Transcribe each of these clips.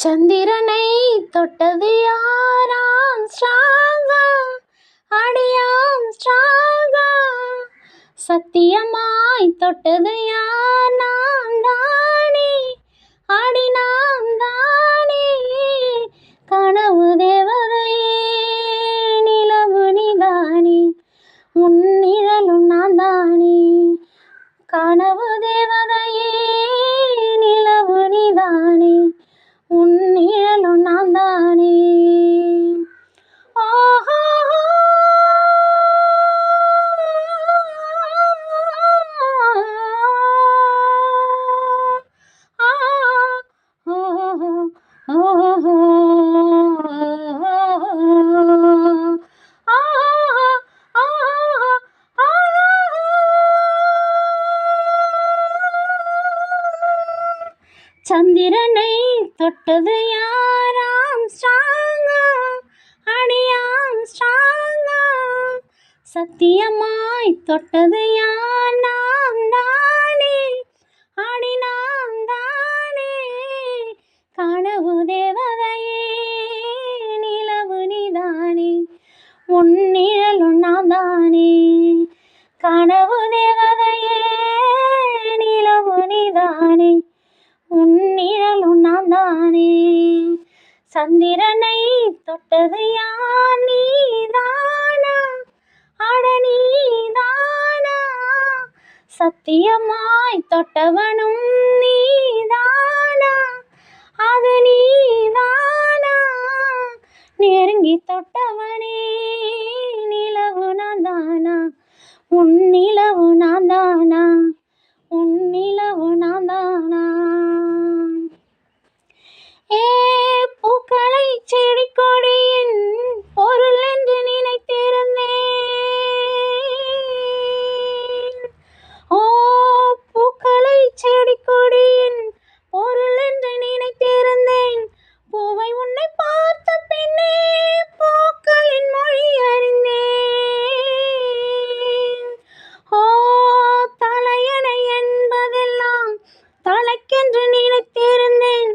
சந்திரனை தொட்டது யாராம் ஸ்ட்ராங்கா, அடியாம் ஸ்ட்ராங்கா. சத்தியமாய் தொட்டது யார்? நாம் தானே, அடி நாம் தானே. கனவு தேவதையே, நிலவு நீதானே, உன் நிழலும் நான் தானே. கனவு தேவதையே, நிலவு நீதானே, உன் நிழலும் நான் தானே. சந்திரனை தொட்டது யாராம் ஸ்ட்ராங்கா, அடியாம் ஸ்ட்ராங்கா. சத்தியமாய் தொட்டது யார்? நாம் தானே, அடி நாம் தானே. கனவு தேவதையே, நிலவு நீதானே, உன் நிழலும் நான் தானே. கனவு தேவதையே, நிலவு நீதானே, உன் நிழலும் நான் தானே. சந்திரனை தொட்டது யார்? நீதானா, அட நீதானா. சத்தியமாய் தொட்டவனும் நீதானா, அது நீதானா. நெருங்கி தொட்டவனே, நிலவு நான் தானா, உன் நிலவு நான் தானா, உன் நிலவு நான் தானா. ஏ பூக்களை செடி கொடியின் பொருள் என்று நினைத்திருந்தேன். ஓ பூக்களை செடி கொடியின் பொருள் என்று நினைத்திருந்தேன். பூவை உன்னை பார்த்த பின்னே பூக்களின் மொழி அறிந்தேன். ஓ தலையணை என்பதெல்லாம் தலைக்கென்று நினைத்திருந்தேன்.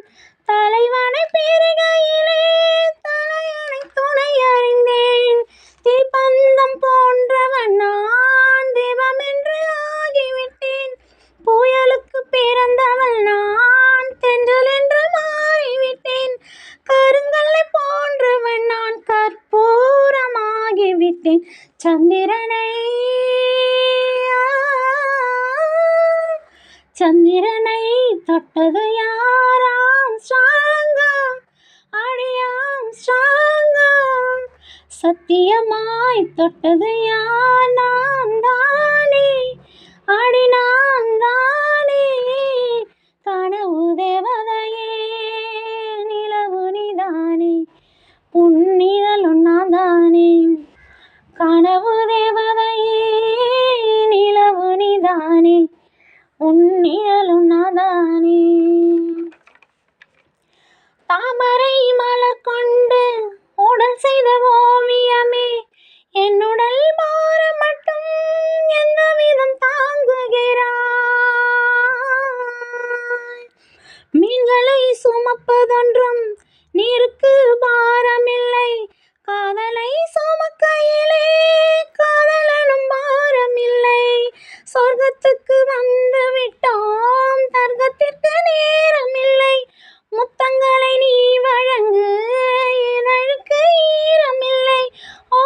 தலைவனை பெருகையிலே தலையணை துணை அறிந்தேன். தீப்பந்தம் போன்றவன் நான், தெய்வம் என்று ஆகிவிட்டேன். புயலுக்கு பிறந்தவள் நான், தென்றல் என்று மாறிவிட்டேன். கருங்கல்லை போன்றவன் நான், கற்பூரமாகிவிட்டேன். சந்திரனை சந்திரனை தொட்டது யாராம் ஸ்ட்ராங்கா, அடியாம் ஸ்ட்ராங்கா. சத்தியமாய் தொட்டது யார்? நாம் தானே, அடி நாம் தானே. கனவு தேவதையே, நிலவு நீதானே, உன் நிழலும் நான் தானே. கனவு தேவதையே, நிலவு நீதானே, உன் நிழலும் நான் தானே. தாமரை மலர் கொண்டு உடல் செய்த ஓவியமே, என்னுடல் பாரம் மட்டும் எந்த விதம் தாங்குகிறாய்? மீன்களை சுமப்பதொன்றும் நீருக்கு பாரமில்லை. காதலை சுமக்கையிலே காதலனும் பாரமில்லை. சொர்க்கத்துக்கு வந்து விட்டோம், தர்க்கத்திற்கு நேரமில்லை. முத்தங்களை நீ வழங்கு, இதழுக்கு ஈரமில்லை. ஓ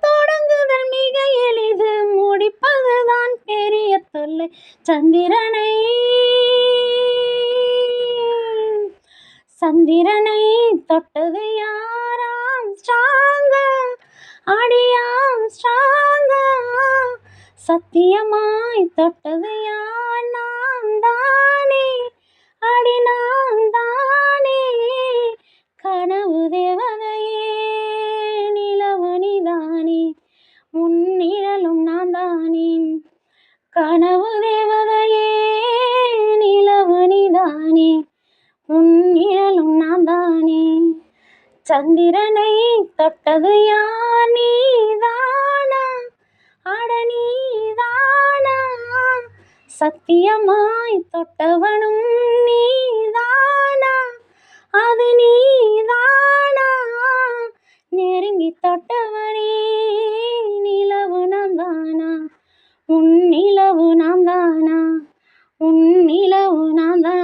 தொடங்குதல் மிக எளிது, முடிப்பதுதான் பெரிய தொல்லை. சந்திரனை சந்திரனை தொட்டது யாராம் ஸ்ட்ராங்கா, அடியாம் ஸ்ட்ராங்கா. சத்தியமாய் தொட்டது யார்? நாம் தானே, அடி நாம் தானே. கனவு தேவதையே, நிலவு நீதானே, உன் நிழலும் நான் தானே. கனவு தேவதையே, நிலவு நீதானே, உன் நிழலும் நான் தானே. சந்திரனை தொட்டது யார்? நீதானா, அட நீதானா. சத்தியமாய் தொட்டவனும் நீதானா, அது தொட்டவனே நிலவு நான் தானா உன் நிலவு நான் தானா உன் நிலவு நான் தானா